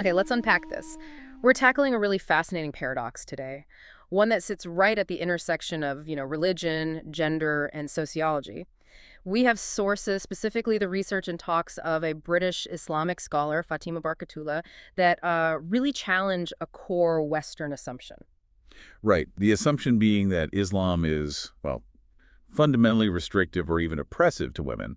Okay, let's unpack this. We're tackling a really fascinating paradox today, one that sits right at the intersection of, religion, gender, and sociology. We have sources, specifically the research and talks of a British Islamic scholar, Fatima Barkatullah, that really challenge a core Western assumption. Right. The assumption being that Islam is, well, fundamentally restrictive or even oppressive to women.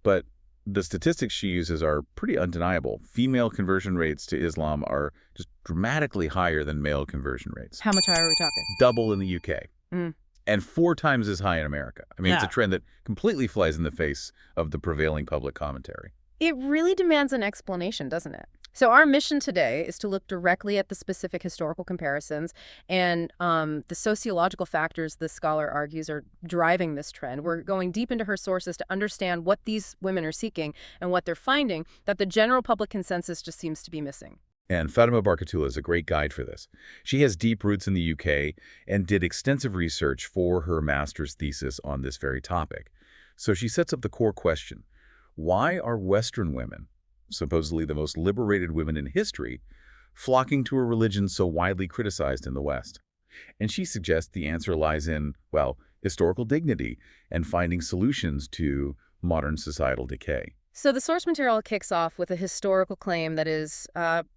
But the statistics she uses are pretty undeniable. Female conversion rates to Islam are just dramatically higher than male conversion rates. How much higher are we talking? Double in the UK Mm. and 4 times as high in America. I mean, it's a Yeah. trend that completely flies in the face of the prevailing public commentary. It really demands an explanation, doesn't it? So our mission today is to look directly at the specific historical comparisons and the sociological factors the scholar argues are driving this trend. We're going deep into her sources to understand what these women are seeking and what they're finding that the general public consensus just seems to be missing. And Fatima Barkatullah is a great guide for this. She has deep roots in the UK and did extensive research for her master's thesis on this very topic. So she sets up the core question: why are Western women, supposedly the most liberated women in history, flocking to a religion so widely criticized in the West? And she suggests the answer lies in, well, historical dignity and finding solutions to modern societal decay. So the source material kicks off with a historical claim that is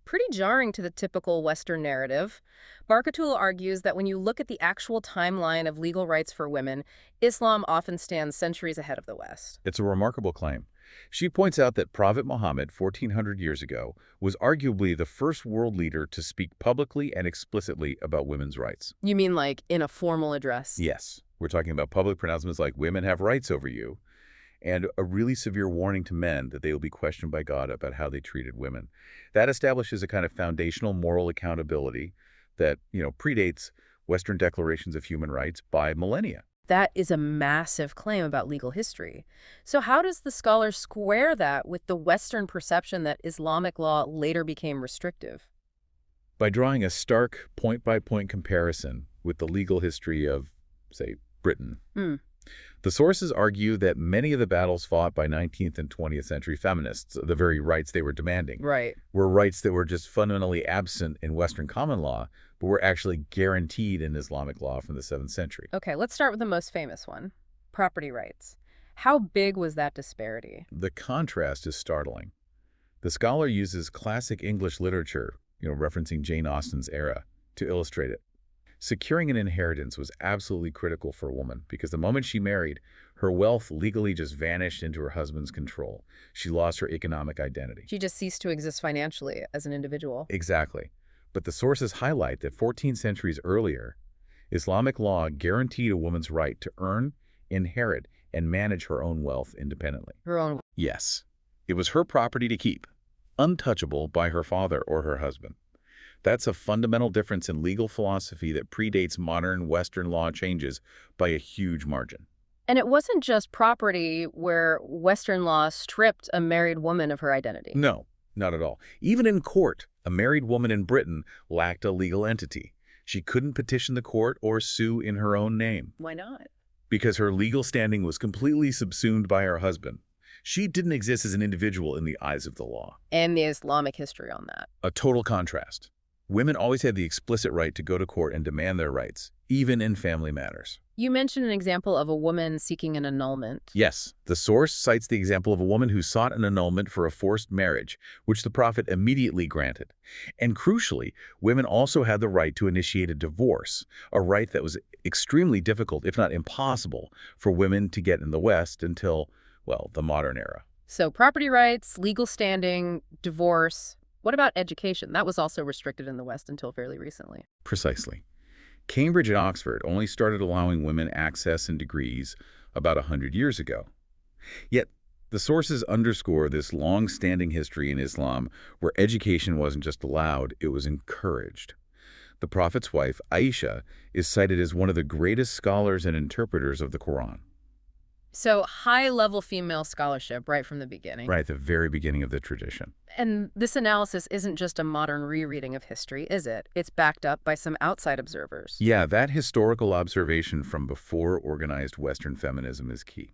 pretty jarring to the typical Western narrative. Barkatullah argues that when you look at the actual timeline of legal rights for women, Islam often stands centuries ahead of the West. It's a remarkable claim. She points out that Prophet Muhammad, 1400 years ago, was arguably the first world leader to speak publicly and explicitly about women's rights. You mean like in a formal address? Yes, we're talking about public pronouncements like women have rights over you, and a really severe warning to men that they will be questioned by God about how they treated women. That establishes a kind of foundational moral accountability that, predates Western declarations of human rights by millennia. That is a massive claim about legal history. So how does the scholar square that with the Western perception that Islamic law later became restrictive? By drawing a stark point-by-point comparison with the legal history of, say, Britain. Mm. The sources argue that many of the battles fought by 19th and 20th century feminists, the very rights they were demanding, Right. were rights that were just fundamentally absent in Western common law, but were actually guaranteed in Islamic law from the 7th century. Okay, let's start with the most famous one, property rights. How big was that disparity? The contrast is startling. The scholar uses classic English literature, referencing Jane Austen's era, to illustrate it. Securing an inheritance was absolutely critical for a woman because the moment she married, her wealth legally just vanished into her husband's control. She lost her economic identity. She just ceased to exist financially as an individual. Exactly. But the sources highlight that 14 centuries earlier, Islamic law guaranteed a woman's right to earn, inherit, and manage her own wealth independently. Her own. Yes, it was her property to keep, untouchable by her father or her husband. That's a fundamental difference in legal philosophy that predates modern Western law changes by a huge margin. And it wasn't just property where Western law stripped a married woman of her identity. No, not at all. Even in court, a married woman in Britain lacked a legal entity. She couldn't petition the court or sue in her own name. Why not? Because her legal standing was completely subsumed by her husband. She didn't exist as an individual in the eyes of the law. And the Islamic history on that. A total contrast. Women always had the explicit right to go to court and demand their rights, even in family matters. You mentioned an example of a woman seeking an annulment. Yes, the source cites the example of a woman who sought an annulment for a forced marriage, which the Prophet immediately granted. And crucially, women also had the right to initiate a divorce, a right that was extremely difficult, if not impossible, for women to get in the West until, well, the modern era. So property rights, legal standing, divorce. What about education? That was also restricted in the West until fairly recently. Precisely. Cambridge and Oxford only started allowing women access and degrees about 100 years ago. Yet, the sources underscore this long-standing history in Islam where education wasn't just allowed, it was encouraged. The Prophet's wife, Aisha, is cited as one of the greatest scholars and interpreters of the Quran. So high-level female scholarship right from the beginning. Right at the very beginning of the tradition. And this analysis isn't just a modern rereading of history, is it? It's backed up by some outside observers. Yeah, that historical observation from before organized Western feminism is key.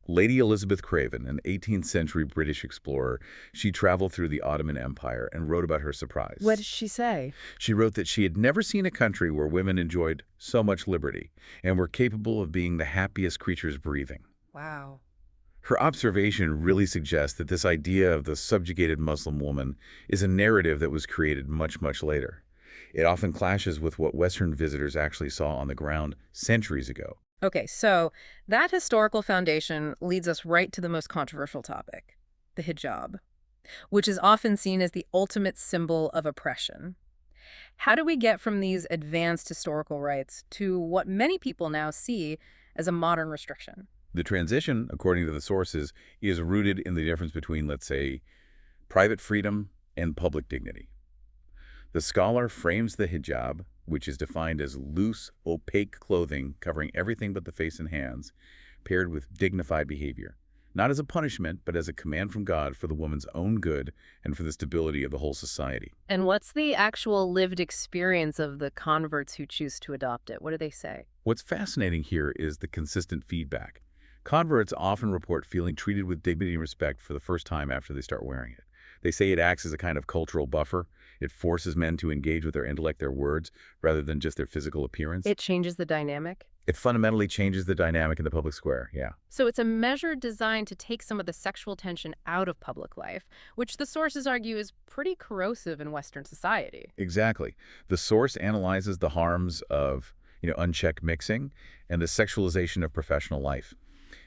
Lady Elizabeth Craven, an 18th century British explorer, she traveled through the Ottoman Empire and wrote about her What surprise. did she say? She wrote that she had never seen a country where women enjoyed so much liberty and were capable of being the happiest creatures breathing. Wow. Her observation really suggests that this idea of the subjugated Muslim woman is a narrative that was created much, much later. It often clashes with what Western visitors actually saw on the ground centuries ago. Okay, so that historical foundation leads us right to the most controversial topic, the hijab, which is often seen as the ultimate symbol of oppression. How do we get from these advanced historical rights to what many people now see as a modern restriction? The transition, according to the sources, is rooted in the difference between, let's say, private freedom and public dignity. The scholar frames the hijab, which is defined as loose, opaque clothing covering everything but the face and hands, paired with dignified behavior, not as a punishment, but as a command from God for the woman's own good and for the stability of the whole society. And what's the actual lived experience of the converts who choose to adopt it? What do they say? What's fascinating here is the consistent feedback. Converts often report feeling treated with dignity and respect for the first time after they start wearing it. They say it acts as a kind of cultural buffer. It forces men to engage with their intellect, their words, rather than just their physical appearance. It changes the dynamic? It fundamentally changes the dynamic in the public square, yeah. So it's a measure designed to take some of the sexual tension out of public life, which the sources argue is pretty corrosive in Western society. Exactly. The source analyzes the harms of, unchecked mixing and the sexualization of professional life.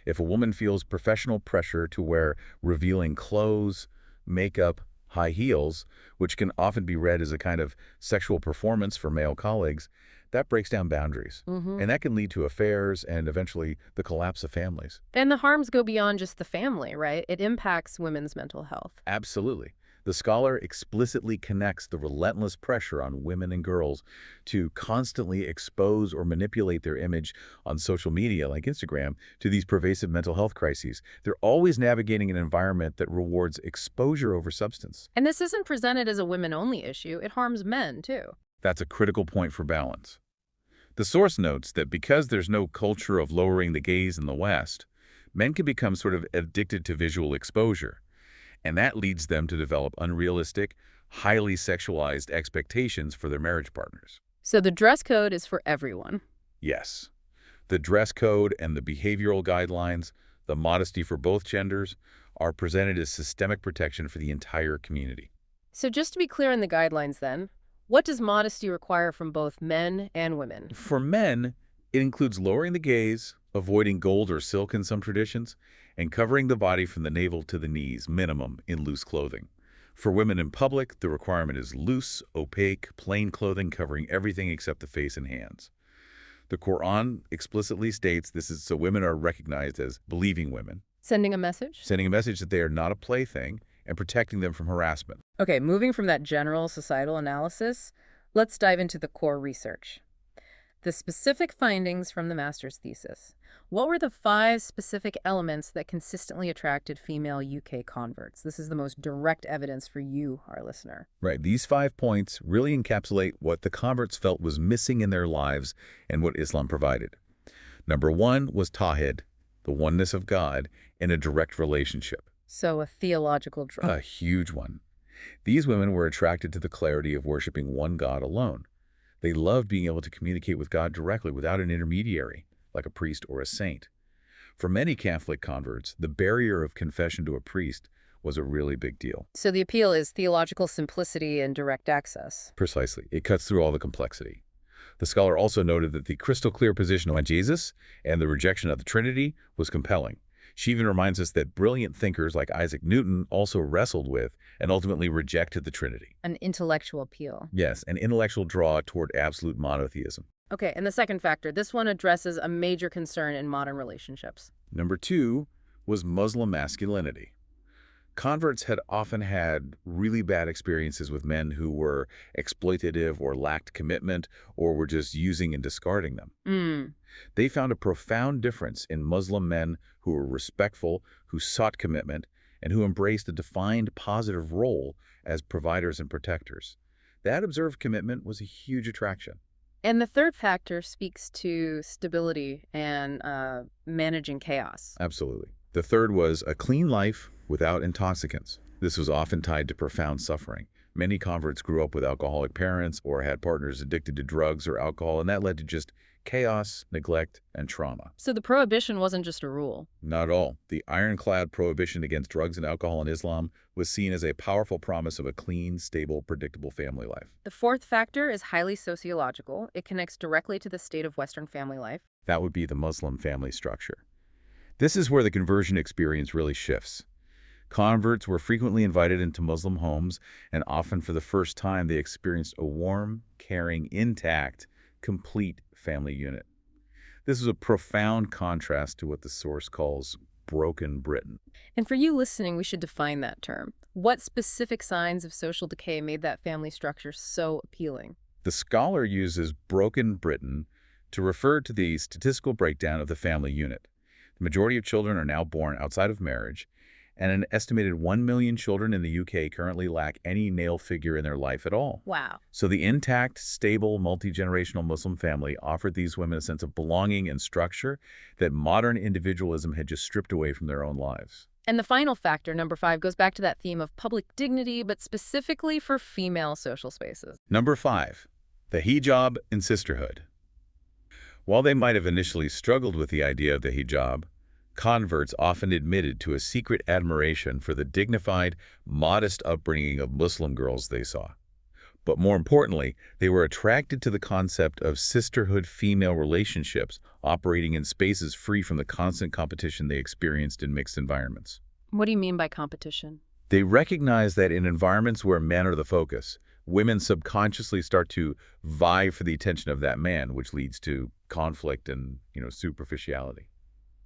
If a woman feels professional pressure to wear revealing clothes, makeup, high heels, which can often be read as a kind of sexual performance for male colleagues, that breaks down boundaries. And that can lead to affairs and eventually the collapse of families. And the harms go beyond just the family, right? It impacts women's mental health. Absolutely. The scholar explicitly connects the relentless pressure on women and girls to constantly expose or manipulate their image on social media like Instagram to these pervasive mental health crises. They're always navigating an environment that rewards exposure over substance. And this isn't presented as a women-only issue. It harms men, too. That's a critical point for balance. The source notes that because there's no culture of lowering the gaze in the West, men can become sort of addicted to visual exposure. And that leads them to develop unrealistic, highly sexualized expectations for their marriage partners. So the dress code is for everyone. Yes. The dress code and the behavioral guidelines, the modesty for both genders, are presented as systemic protection for the entire community. So just to be clear on the guidelines then, what does modesty require from both men and women? For men, it includes lowering the gaze, avoiding gold or silk in some traditions, and covering the body from the navel to the knees, minimum, in loose clothing. For women in public, the requirement is loose, opaque, plain clothing covering everything except the face and hands. The Quran explicitly states this is so women are recognized as believing women, Sending a message? sending a message that they are not a plaything and protecting them from harassment. Okay, moving from that general societal analysis, let's dive into the core research. The specific findings from the master's thesis. What were the 5 specific elements that consistently attracted female UK converts? This is the most direct evidence for you, our listener. Right, these 5 points really encapsulate what the converts felt was missing in their lives and what Islam provided. Number 1 was tawhid, the oneness of God, in a direct relationship. So a theological draw. A huge one. These women were attracted to the clarity of worshiping one God alone. They loved being able to communicate with God directly without an intermediary, like a priest or a saint. For many Catholic converts, the barrier of confession to a priest was a really big deal. So the appeal is theological simplicity and direct access. Precisely. It cuts through all the complexity. The scholar also noted that the crystal clear position on Jesus and the rejection of the Trinity was compelling. She even reminds us that brilliant thinkers like Isaac Newton also wrestled with and ultimately rejected the Trinity. An intellectual appeal. Yes, an intellectual draw toward absolute monotheism. Okay, and the second factor, this one addresses a major concern in modern relationships. Number 2 was Muslim masculinity. Converts had often had really bad experiences with men who were exploitative or lacked commitment or were just using and discarding them. They found a profound difference in Muslim men who were respectful, who sought commitment, and who embraced a defined positive role as providers and protectors. That observed commitment was a huge attraction. And the third factor speaks to stability and managing chaos. Absolutely. The third was a clean life without intoxicants. This was often tied to profound suffering. Many converts grew up with alcoholic parents or had partners addicted to drugs or alcohol, and that led to just chaos, neglect, and trauma. So the prohibition wasn't just a rule. Not at all. The ironclad prohibition against drugs and alcohol in Islam was seen as a powerful promise of a clean, stable, predictable family life. The fourth factor is highly sociological. It connects directly to the state of Western family life. That would be the Muslim family structure. This is where the conversion experience really shifts. Converts were frequently invited into Muslim homes, and often for the first time they experienced a warm, caring, intact, complete family unit. This is a profound contrast to what the source calls broken Britain. And for you listening, we should define that term. What specific signs of social decay made that family structure so appealing? The scholar uses broken Britain to refer to the statistical breakdown of the family unit. The majority of children are now born outside of marriage, and an estimated 1 million children in the UK currently lack any male figure in their life at all. Wow. So the intact, stable, multi-generational Muslim family offered these women a sense of belonging and structure that modern individualism had just stripped away from their own lives. And the final factor, number 5, goes back to that theme of public dignity, but specifically for female social spaces. Number 5, the hijab and sisterhood. While they might have initially struggled with the idea of the hijab, converts often admitted to a secret admiration for the dignified, modest upbringing of Muslim girls they saw. But more importantly, they were attracted to the concept of sisterhood female relationships operating in spaces free from the constant competition they experienced in mixed environments. What do you mean by competition? They recognize that in environments where men are the focus, women subconsciously start to vie for the attention of that man, which leads to conflict and, superficiality.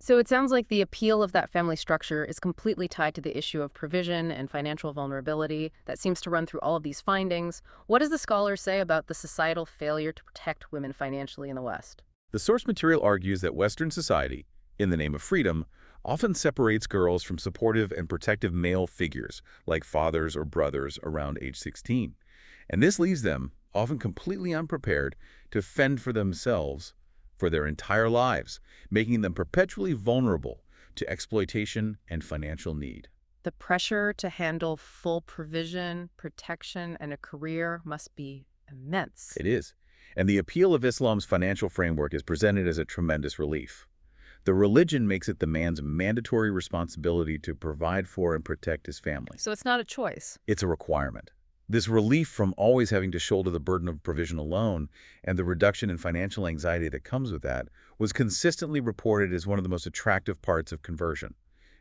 So it sounds like the appeal of that family structure is completely tied to the issue of provision and financial vulnerability that seems to run through all of these findings. What does the scholar say about the societal failure to protect women financially in the West? The source material argues that Western society, in the name of freedom, often separates girls from supportive and protective male figures like fathers or brothers around age 16. And this leaves them, often completely unprepared, to fend for themselves for their entire lives, making them perpetually vulnerable to exploitation and financial need. The pressure to handle full provision, protection, and a career must be immense. It is. And the appeal of Islam's financial framework is presented as a tremendous relief. The religion makes it the man's mandatory responsibility to provide for and protect his family. So it's not a choice. It's a requirement. This relief from always having to shoulder the burden of provision alone and the reduction in financial anxiety that comes with that was consistently reported as one of the most attractive parts of conversion.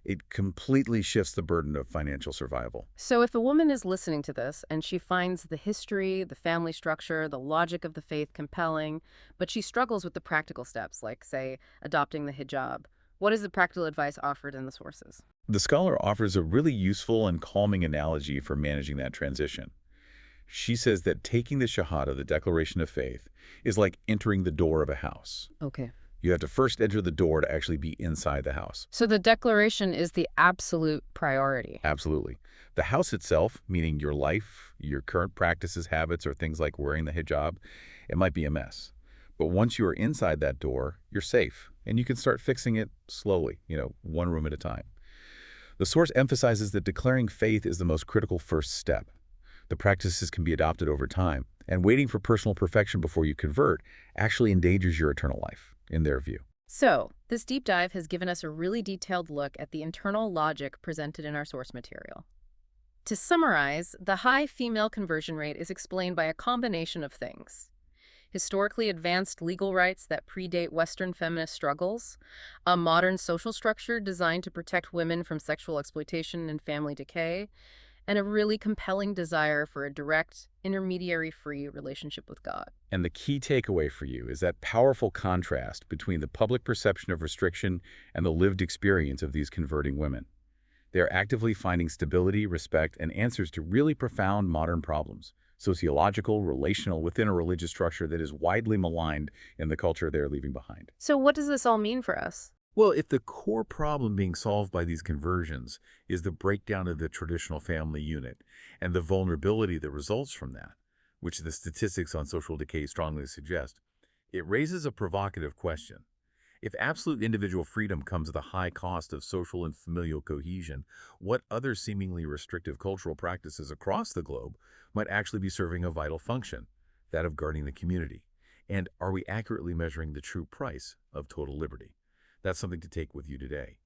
It completely shifts the burden of financial survival. So if a woman is listening to this and she finds the history, the family structure, the logic of the faith compelling, but she struggles with the practical steps, like, say, adopting the hijab, what is the practical advice offered in the sources? The scholar offers a really useful and calming analogy for managing that transition. She says that taking the Shahada, the declaration of faith, is like entering the door of a house. Okay. You have to first enter the door to actually be inside the house. So the declaration is the absolute priority. Absolutely. The house itself, meaning your life, your current practices, habits, or things like wearing the hijab, it might be a mess. But once you are inside that door, you're safe, and you can start fixing it slowly, one room at a time. The source emphasizes that declaring faith is the most critical first step. The practices can be adopted over time, and waiting for personal perfection before you convert actually endangers your eternal life, in their view. So, this deep dive has given us a really detailed look at the internal logic presented in our source material. To summarize, the high female conversion rate is explained by a combination of things: historically advanced legal rights that predate Western feminist struggles, a modern social structure designed to protect women from sexual exploitation and family decay, and a really compelling desire for a direct, intermediary-free relationship with God. And the key takeaway for you is that powerful contrast between the public perception of restriction and the lived experience of these converting women. They are actively finding stability, respect, and answers to really profound modern problems, sociological, relational, within a religious structure that is widely maligned in the culture they're leaving behind. So what does this all mean for us? Well, if the core problem being solved by these conversions is the breakdown of the traditional family unit and the vulnerability that results from that, which the statistics on social decay strongly suggest, it raises a provocative question. If absolute individual freedom comes at the high cost of social and familial cohesion, what other seemingly restrictive cultural practices across the globe might actually be serving a vital function, that of guarding the community? And are we accurately measuring the true price of total liberty? That's something to take with you today.